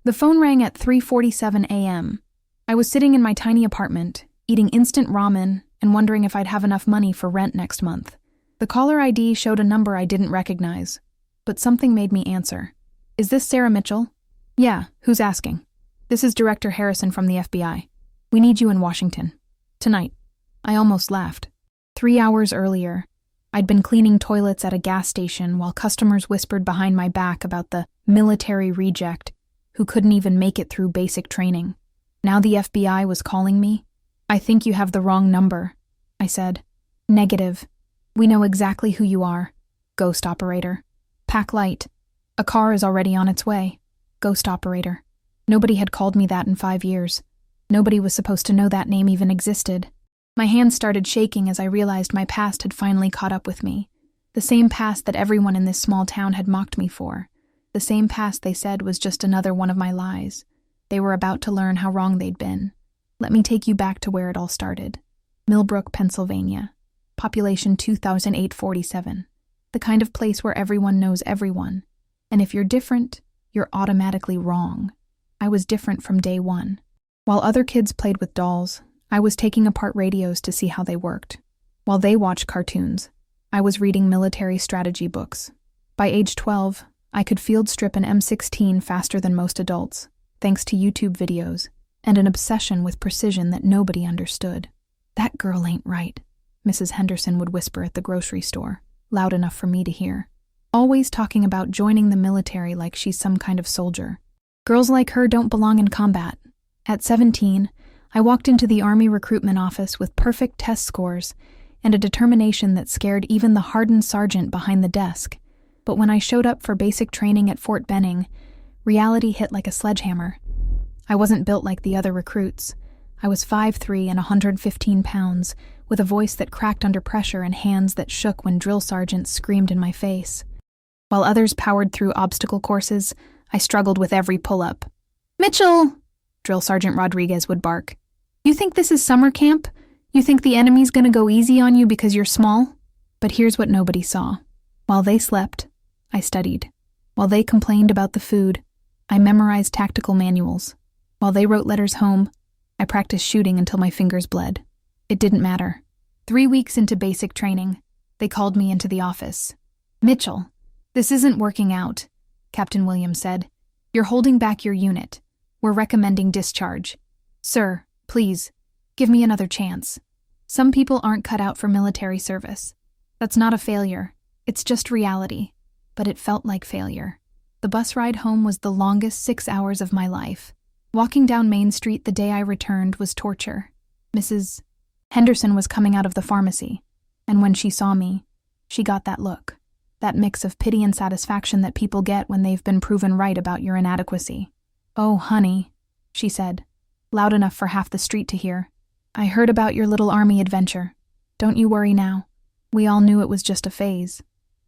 The phone rang at 3:47 a.m. I was sitting in my tiny apartment, eating instant ramen and wondering if I'd have enough money for rent next month. The caller ID showed a number I didn't recognize, but something made me answer. "Is this Sarah Mitchell?" "Yeah, who's asking?" "This is Director Harrison from the FBI. We need you in Washington. Tonight." I almost laughed. 3 hours earlier, I'd been cleaning toilets at a gas station while customers whispered behind my back about the military reject who couldn't even make it through basic training. Now the FBI was calling me. "I think you have the wrong number," I said. "Negative. We know exactly who you are. Ghost operator. Pack light. A car is already on its way. Ghost operator." Nobody had called me that in 5 years. Nobody was supposed to know that name even existed. My hands started shaking as I realized my past had finally caught up with me. The same past that everyone in this small town had mocked me for. The same past they said was just another one of my lies. They were about to learn how wrong they'd been. Let me take you back to where it all started. Millbrook, Pennsylvania. Population 2,847. The kind of place where everyone knows everyone. And if you're different, you're automatically wrong. I was different from day one. While other kids played with dolls, I was taking apart radios to see how they worked. While they watched cartoons, I was reading military strategy books. By age 12, I could field strip an M16 faster than most adults, thanks to YouTube videos, and an obsession with precision that nobody understood. "That girl ain't right," Mrs. Henderson would whisper at the grocery store, loud enough for me to hear. Always talking about joining the military like she's some kind of soldier. Girls like her don't belong in combat. At 17, I walked into the Army recruitment office with perfect test scores and a determination that scared even the hardened sergeant behind the desk. But when I showed up for basic training at Fort Benning, reality hit like a sledgehammer. I wasn't built like the other recruits. I was 5'3" and 115 pounds, with a voice that cracked under pressure and hands that shook when drill sergeants screamed in my face. While others powered through obstacle courses, I struggled with every pull-up. "Mitchell!" Drill Sergeant Rodriguez would bark. "You think this is summer camp? You think the enemy's gonna go easy on you because you're small?" But here's what nobody saw. While they slept, I studied. While they complained about the food, I memorized tactical manuals. While they wrote letters home, I practiced shooting until my fingers bled. It didn't matter. 3 weeks into basic training, they called me into the office. "Mitchell, this isn't working out," Captain Williams said. "You're holding back your unit. We're recommending discharge. Sir, please, give me another chance. Some people aren't cut out for military service. That's not a failure. It's just reality." But it felt like failure. The bus ride home was the longest 6 hours of my life. Walking down Main Street the day I returned was torture. Mrs. Henderson was coming out of the pharmacy, and when she saw me, she got that look, that mix of pity and satisfaction that people get when they've been proven right about your inadequacy. "Oh, honey," she said, loud enough for half the street to hear. "I heard about your little Army adventure. Don't you worry now. We all knew it was just a phase."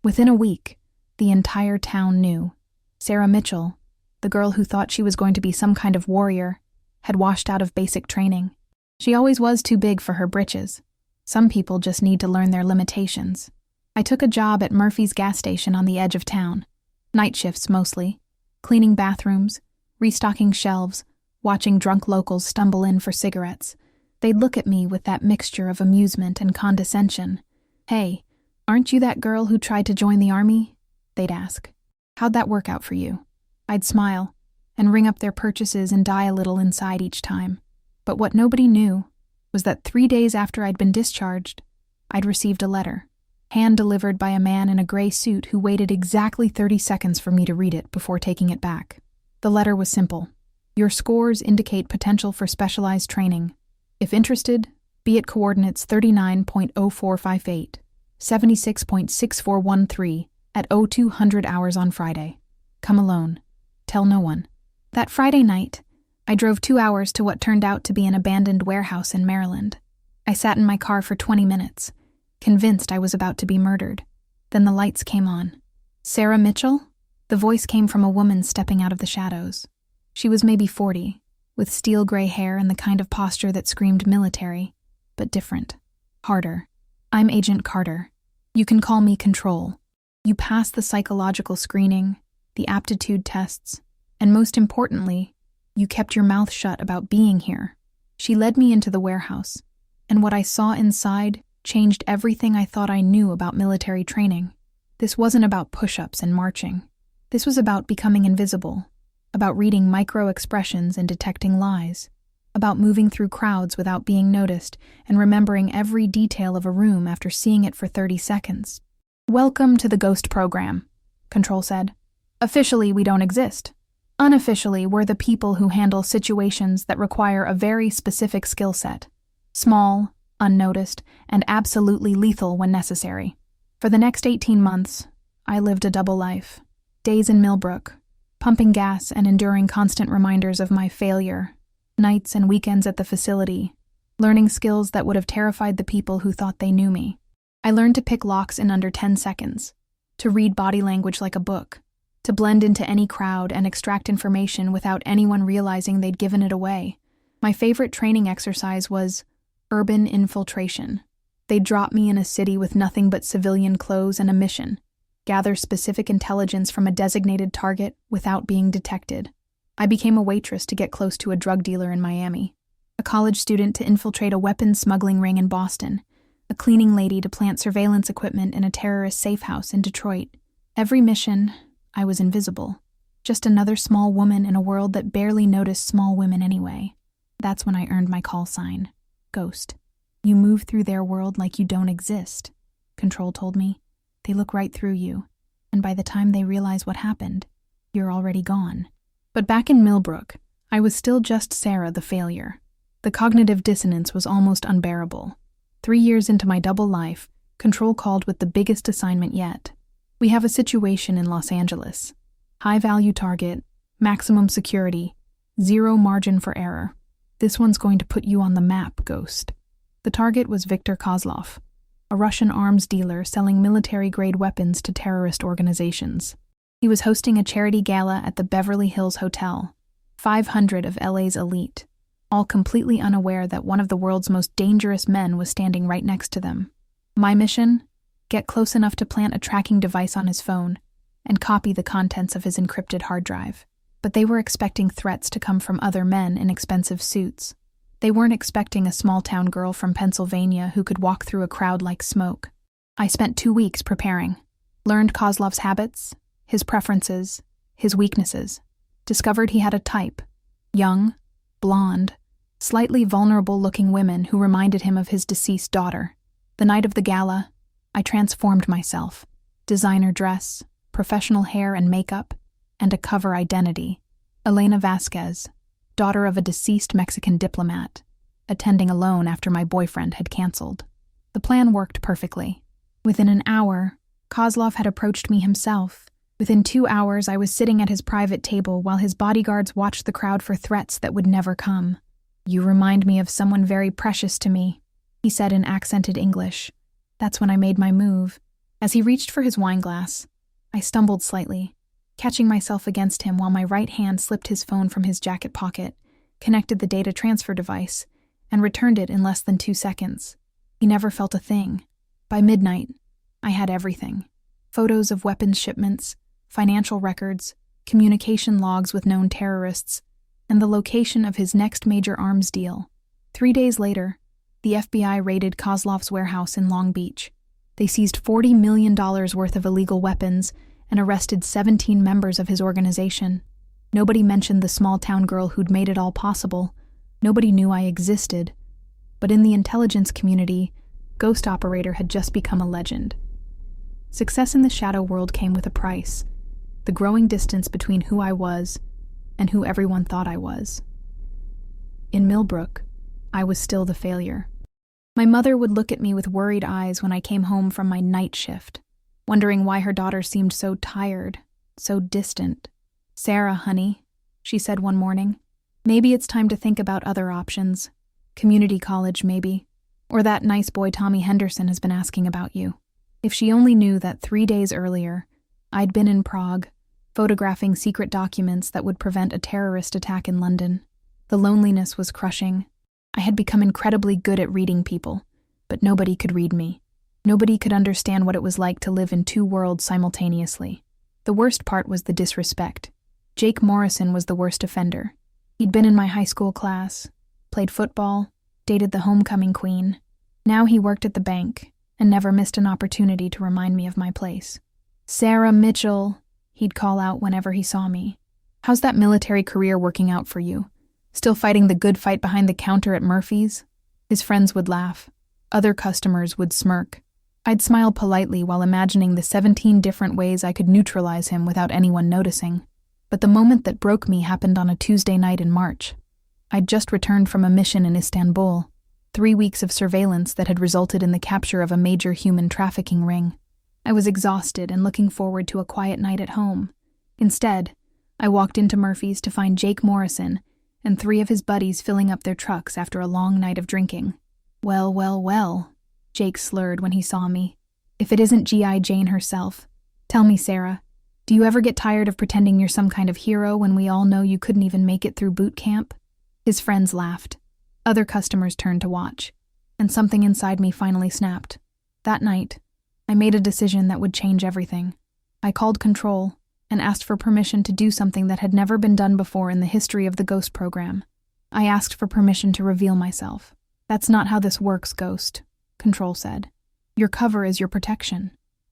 Within a week, the entire town knew. Sarah Mitchell, the girl who thought she was going to be some kind of warrior, had washed out of basic training. She always was too big for her britches. Some people just need to learn their limitations. I took a job at Murphy's gas station on the edge of town. Night shifts mostly. Cleaning bathrooms, restocking shelves, watching drunk locals stumble in for cigarettes. They'd look at me with that mixture of amusement and condescension. "Hey, aren't you that girl who tried to join the Army?" they'd ask. "How'd that work out for you?" I'd smile and ring up their purchases and die a little inside each time. But what nobody knew was that 3 days after I'd been discharged, I'd received a letter, hand-delivered by a man in a gray suit who waited exactly 30 seconds for me to read it before taking it back. The letter was simple. "Your scores indicate potential for specialized training. If interested, be at coordinates 39.0458, 76.6413, at 0200 hours on Friday. Come alone. Tell no one." That Friday night, I drove 2 hours to what turned out to be an abandoned warehouse in Maryland. I sat in my car for 20 minutes, convinced I was about to be murdered. Then the lights came on. "Sarah Mitchell?" The voice came from a woman stepping out of the shadows. She was maybe 40, with steel gray hair and the kind of posture that screamed military, but different, harder. "I'm Agent Carter. You can call me Control. You passed the psychological screening, the aptitude tests. And most importantly, you kept your mouth shut about being here. She led me into the warehouse, and what I saw inside changed everything I thought I knew about military training. This wasn't about push-ups and marching. This was about becoming invisible, about reading micro-expressions and detecting lies, about moving through crowds without being noticed and remembering every detail of a room after seeing it for 30 seconds. "Welcome to the Ghost program," Control said. "Officially, we don't exist. Unofficially, we're the people who handle situations that require a very specific skill set. Small, unnoticed, and absolutely lethal when necessary." For the next 18 months, I lived a double life. Days in Millbrook, pumping gas and enduring constant reminders of my failure. Nights and weekends at the facility, learning skills that would have terrified the people who thought they knew me. I learned to pick locks in under 10 seconds, to read body language like a book, to blend into any crowd and extract information without anyone realizing they'd given it away. My favorite training exercise was urban infiltration. They'd drop me in a city with nothing but civilian clothes and a mission: gather specific intelligence from a designated target without being detected. I became a waitress to get close to a drug dealer in Miami, a college student to infiltrate a weapons smuggling ring in Boston, a cleaning lady to plant surveillance equipment in a terrorist safe house in Detroit. Every mission, I was invisible, just another small woman in a world that barely noticed small women anyway. That's when I earned my call sign, Ghost. "You move through their world like you don't exist," Control told me. "They look right through you, and by the time they realize what happened, you're already gone." But back in Millbrook, I was still just Sarah the failure. The cognitive dissonance was almost unbearable. 3 years into my double life, Control called with the biggest assignment yet. "We have a situation in Los Angeles. High-value target, maximum security, zero margin for error. This one's going to put you on the map, Ghost." The target was Viktor Kozlov, a Russian arms dealer selling military-grade weapons to terrorist organizations. He was hosting a charity gala at the Beverly Hills Hotel, 500 of LA's elite, all completely unaware that one of the world's most dangerous men was standing right next to them. My mission? Get close enough to plant a tracking device on his phone and copy the contents of his encrypted hard drive. But they were expecting threats to come from other men in expensive suits. They weren't expecting a small-town girl from Pennsylvania who could walk through a crowd like smoke. I spent 2 weeks preparing, learned Kozlov's habits, his preferences, his weaknesses, discovered he had a type: young, blonde, slightly vulnerable-looking women who reminded him of his deceased daughter. The night of the gala, I transformed myself: designer dress, professional hair and makeup, and a cover identity: Elena Vasquez, daughter of a deceased Mexican diplomat, attending alone after my boyfriend had canceled. The plan worked perfectly. Within an hour, Kozlov had approached me himself. Within 2 hours, I was sitting at his private table while his bodyguards watched the crowd for threats that would never come. "You remind me of someone very precious to me," he said in accented English. That's when I made my move. As he reached for his wine glass, I stumbled slightly, catching myself against him while my right hand slipped his phone from his jacket pocket, connected the data transfer device, and returned it in less than 2 seconds. He never felt a thing. By midnight, I had everything: photos of weapons shipments, financial records, communication logs with known terrorists, and the location of his next major arms deal. 3 days later, the FBI raided Kozlov's warehouse in Long Beach. They seized $40 million worth of illegal weapons and arrested 17 members of his organization. Nobody mentioned the small-town girl who'd made it all possible. Nobody knew I existed. But in the intelligence community, Ghost Operator had just become a legend. Success in the shadow world came with a price: the growing distance between who I was and who everyone thought I was. In Millbrook, I was still the failure. My mother would look at me with worried eyes when I came home from my night shift, wondering why her daughter seemed so tired, so distant. "Sarah, honey," she said one morning, "maybe it's time to think about other options. Community college, maybe. Or that nice boy Tommy Henderson has been asking about you." If she only knew that 3 days earlier, I'd been in Prague, photographing secret documents that would prevent a terrorist attack in London. The loneliness was crushing. I had become incredibly good at reading people, but nobody could read me. Nobody could understand what it was like to live in 2 worlds simultaneously. The worst part was the disrespect. Jake Morrison was the worst offender. He'd been in my high school class, played football, dated the homecoming queen. Now he worked at the bank and never missed an opportunity to remind me of my place. "Sarah Mitchell," he'd call out whenever he saw me. "How's that military career working out for you? Still fighting the good fight behind the counter at Murphy's?" His friends would laugh. Other customers would smirk. I'd smile politely while imagining the 17 different ways I could neutralize him without anyone noticing. But the moment that broke me happened on a Tuesday night in March. I'd just returned from a mission in Istanbul, 3 weeks of surveillance that had resulted in the capture of a major human trafficking ring. I was exhausted and looking forward to a quiet night at home. Instead, I walked into Murphy's to find Jake Morrison and 3 of his buddies filling up their trucks after a long night of drinking. Well, Jake slurred when he saw me. "If it isn't G.I. Jane herself. Tell me, Sarah, do you ever get tired of pretending you're some kind of hero when we all know you couldn't even make it through boot camp?" His friends laughed. Other customers turned to watch, and something inside me finally snapped. That night, I made a decision that would change everything. I called control and asked for permission to do something that had never been done before in the history of the Ghost program. I asked for permission to reveal myself. "That's not how this works, Ghost," Control said. "Your cover is your protection.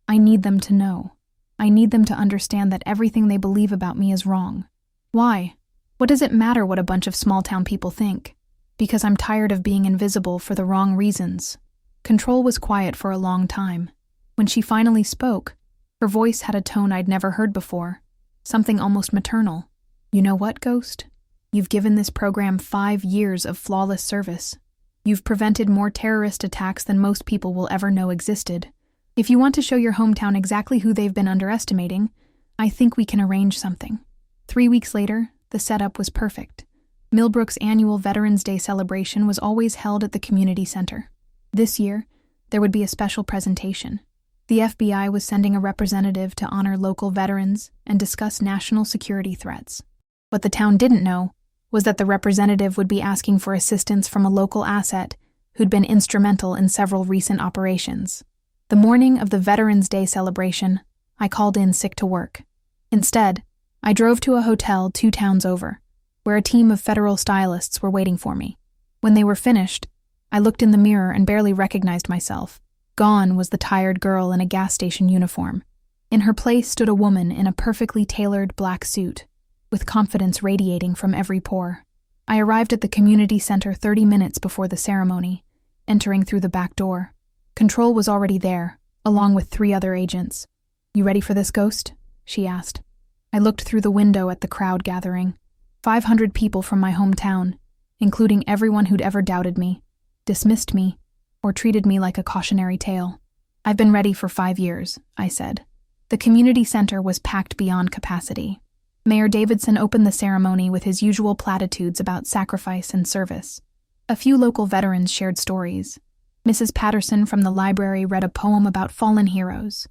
I need them to know. I need them to understand that everything they believe about me is wrong." "Why? What does it matter what a bunch of small-town people think?" "Because I'm tired of being invisible for the wrong reasons." Control was quiet for a long time. When she finally spoke, her voice had a tone I'd never heard before, something almost maternal. "You know what, Ghost? You've given this program 5 years of flawless service. You've prevented more terrorist attacks than most people will ever know existed. If you want to show your hometown exactly who they've been underestimating, I think we can arrange something." 3 weeks later, the setup was perfect. Millbrook's annual Veterans Day celebration was always held at the community center. This year, there would be a special presentation. The FBI was sending a representative to honor local veterans and discuss national security threats. What the town didn't know was that the representative would be asking for assistance from a local asset who'd been instrumental in several recent operations. The morning of the Veterans Day celebration, I called in sick to work. Instead, I drove to a hotel 2 towns over, where a team of federal stylists were waiting for me. When they were finished, I looked in the mirror and barely recognized myself. Gone was the tired girl in a gas station uniform. In her place stood a woman in a perfectly tailored black suit, with confidence radiating from every pore. I arrived at the community center 30 minutes before the ceremony, entering through the back door. Control was already there, along with 3 other agents. "You ready for this, Ghost?" she asked. I looked through the window at the crowd gathering. 500 people from my hometown, including everyone who'd ever doubted me, dismissed me, or treated me like a cautionary tale. "I've been ready for 5 years," I said. The community center was packed beyond capacity. Mayor Davidson opened the ceremony with his usual platitudes about sacrifice and service. A few local veterans shared stories. Mrs. Patterson from the library read a poem about fallen heroes.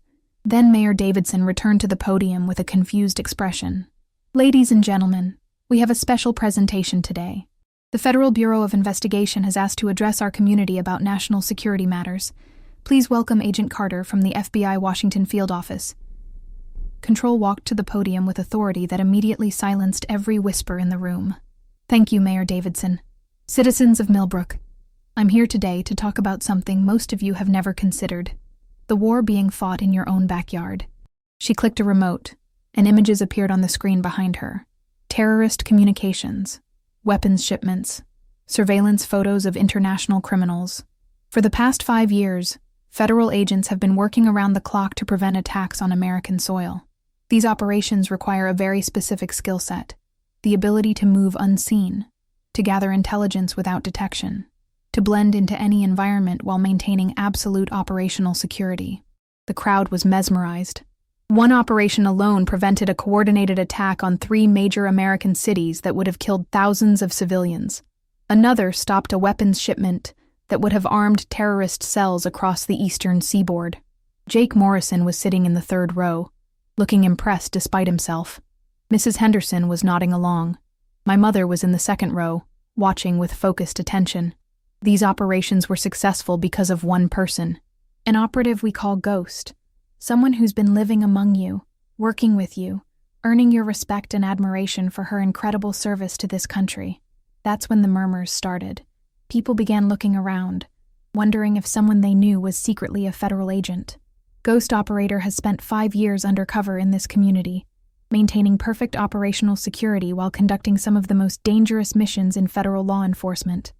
Then Mayor Davidson returned to the podium with a confused expression. "Ladies and gentlemen, we have a special presentation today. The Federal Bureau of Investigation has asked to address our community about national security matters. Please welcome Agent Carter from the FBI Washington Field Office." Control walked to the podium with authority that immediately silenced every whisper in the room. "Thank you, Mayor Davidson. Citizens of Millbrook, I'm here today to talk about something most of you have never considered: the war being fought in your own backyard." She clicked a remote, and images appeared on the screen behind her. Terrorist communications, weapons shipments, surveillance photos of international criminals. For the past 5 years, federal agents have been working around the clock to prevent attacks on American soil. These operations require a very specific skill set: the ability to move unseen, to gather intelligence without detection, to blend into any environment while maintaining absolute operational security. The crowd was mesmerized. One operation alone prevented a coordinated attack on 3 major American cities that would have killed thousands of civilians. Another stopped a weapons shipment that would have armed terrorist cells across the eastern seaboard. Jake Morrison was sitting in the 3rd row, looking impressed despite himself. Mrs. Henderson was nodding along. My mother was in the 2nd row, watching with focused attention. These operations were successful because of one person, an operative we call Ghost, someone who's been living among you, working with you, earning your respect and admiration for her incredible service to this country. That's when the murmurs started. People began looking around, wondering if someone they knew was secretly a federal agent. Ghost Operator has spent 5 years undercover in this community, maintaining perfect operational security while conducting some of the most dangerous missions in federal law enforcement.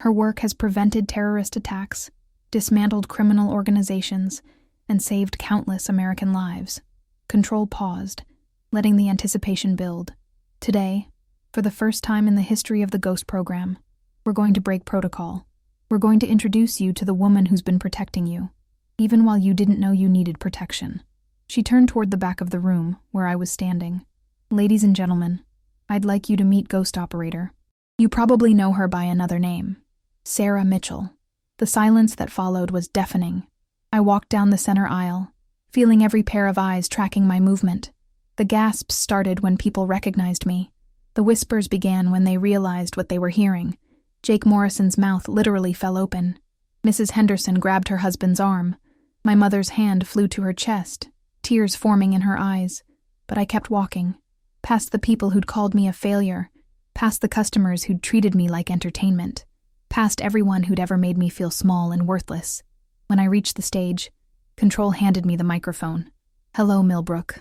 Her work has prevented terrorist attacks, dismantled criminal organizations, and saved countless American lives. Control paused, letting the anticipation build. Today, for the first time in the history of the Ghost program, we're going to break protocol. We're going to introduce you to the woman who's been protecting you, even while you didn't know you needed protection. She turned toward the back of the room, where I was standing. Ladies and gentlemen, I'd like you to meet Ghost Operator. You probably know her by another name, Sarah Mitchell. The silence that followed was deafening. I walked down the center aisle, feeling every pair of eyes tracking my movement. The gasps started when people recognized me. The whispers began when they realized what they were hearing. Jake Morrison's mouth literally fell open. Mrs. Henderson grabbed her husband's arm. My mother's hand flew to her chest, tears forming in her eyes. But I kept walking, past the people who'd called me a failure, past the customers who'd treated me like entertainment, past everyone who'd ever made me feel small and worthless. When I reached the stage, Control handed me the microphone. "Hello, Millbrook,"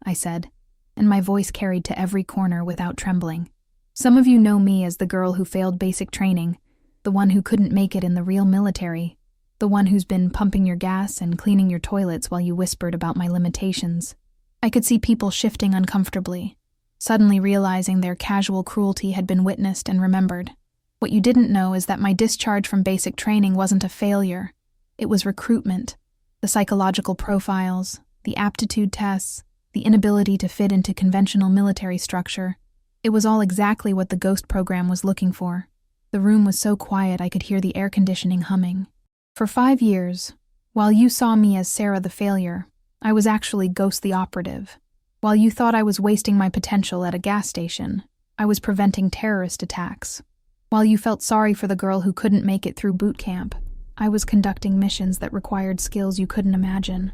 I said, and my voice carried to every corner without trembling. Some of you know me as the girl who failed basic training, the one who couldn't make it in the real military, the one who's been pumping your gas and cleaning your toilets while you whispered about my limitations. I could see people shifting uncomfortably, suddenly realizing their casual cruelty had been witnessed and remembered. What you didn't know is that my discharge from basic training wasn't a failure. It was recruitment. The psychological profiles, the aptitude tests, the inability to fit into conventional military structure. It was all exactly what the Ghost program was looking for. The room was so quiet I could hear the air conditioning humming. For 5 years, while you saw me as Sarah the failure, I was actually Ghost the operative. While you thought I was wasting my potential at a gas station, I was preventing terrorist attacks. While you felt sorry for the girl who couldn't make it through boot camp, I was conducting missions that required skills you couldn't imagine.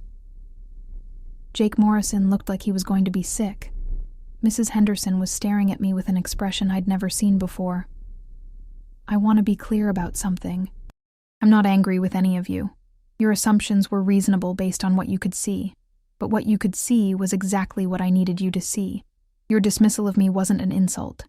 Jake Morrison looked like he was going to be sick. Mrs. Henderson was staring at me with an expression I'd never seen before. I want to be clear about something. I'm not angry with any of you. Your assumptions were reasonable based on what you could see. But what you could see was exactly what I needed you to see. Your dismissal of me wasn't an insult.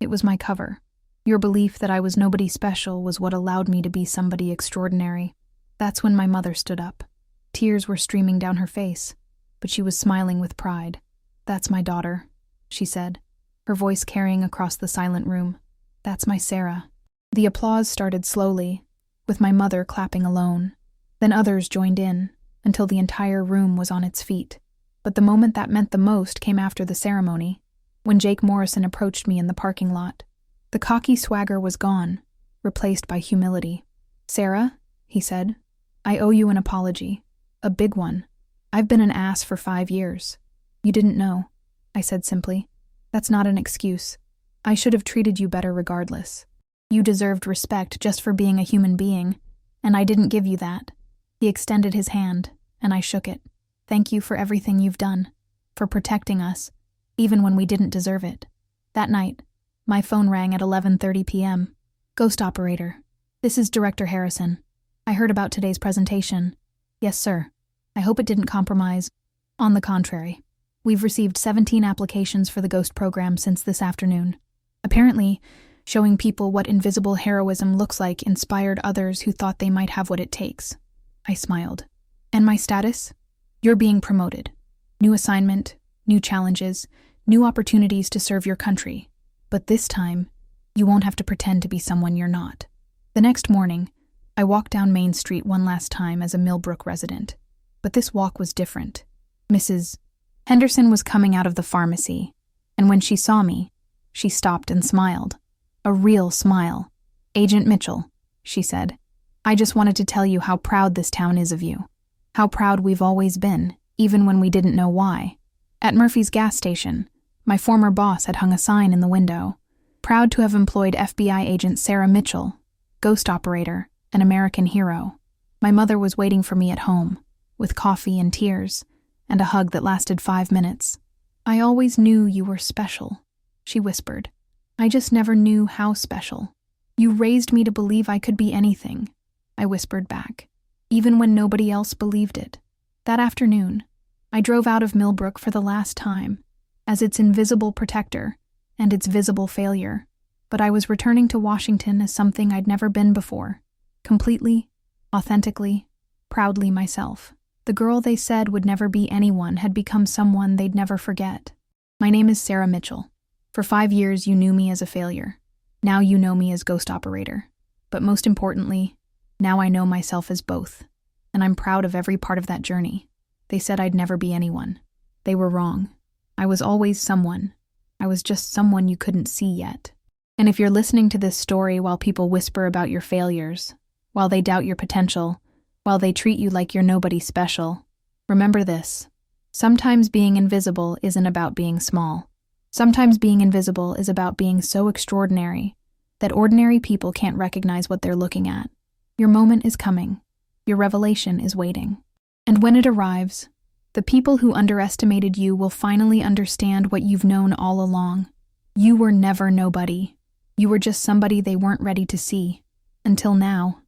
It was my cover. Your belief that I was nobody special was what allowed me to be somebody extraordinary. That's when my mother stood up. Tears were streaming down her face, but she was smiling with pride. "That's my daughter," she said, her voice carrying across the silent room. "That's my Sarah." The applause started slowly, with my mother clapping alone. Then others joined in, until the entire room was on its feet. But the moment that meant the most came after the ceremony, when Jake Morrison approached me in the parking lot. The cocky swagger was gone, replaced by humility. "Sarah," he said, "I owe you an apology. A big one. I've been an ass for 5 years. You didn't know," I said simply. "That's not an excuse. I should have treated you better regardless. You deserved respect just for being a human being, and I didn't give you that." He extended his hand, and I shook it. "Thank you for everything you've done, for protecting us, even when we didn't deserve it." That night, my phone rang at 11:30 p.m. "Ghost Operator, this is Director Harrison. I heard about today's presentation." "Yes, sir. I hope it didn't compromise." "On the contrary. We've received 17 applications for the Ghost program since this afternoon. Apparently, showing people what invisible heroism looks like inspired others who thought they might have what it takes." I smiled. "And my status? You're being promoted. New assignment, new challenges, new opportunities to serve your country. But this time, you won't have to pretend to be someone you're not." The next morning, I walked down Main Street one last time as a Millbrook resident. But this walk was different. Mrs. Henderson was coming out of the pharmacy, and when she saw me, she stopped and smiled. A real smile. "Agent Mitchell," she said, "I just wanted to tell you how proud this town is of you. How proud we've always been, even when we didn't know why. At Murphy's gas station, my former boss had hung a sign in the window. Proud to have employed FBI agent Sarah Mitchell, Ghost Operator, an American hero. My mother was waiting for me at home, with coffee and tears, and a hug that lasted 5 minutes. I always knew you were special, she whispered. I just never knew how special. You raised me to believe I could be anything, I whispered back, even when nobody else believed it. That afternoon, I drove out of Millbrook for the last time, as its invisible protector and its visible failure, but I was returning to Washington as something I'd never been before, completely, authentically, proudly myself. The girl they said would never be anyone had become someone they'd never forget. My name is Sarah Mitchell. For 5 years you knew me as a failure. Now you know me as ghost operator. But most importantly, now I know myself as both. And I'm proud of every part of that journey. They said I'd never be anyone. They were wrong. I was always someone. I was just someone you couldn't see yet. And if you're listening to this story while people whisper about your failures, while they doubt your potential, while they treat you like you're nobody special, remember this. Sometimes being invisible isn't about being small. Sometimes being invisible is about being so extraordinary that ordinary people can't recognize what they're looking at. Your moment is coming. Your revelation is waiting. And when it arrives, the people who underestimated you will finally understand what you've known all along. You were never nobody. You were just somebody they weren't ready to see. Until now.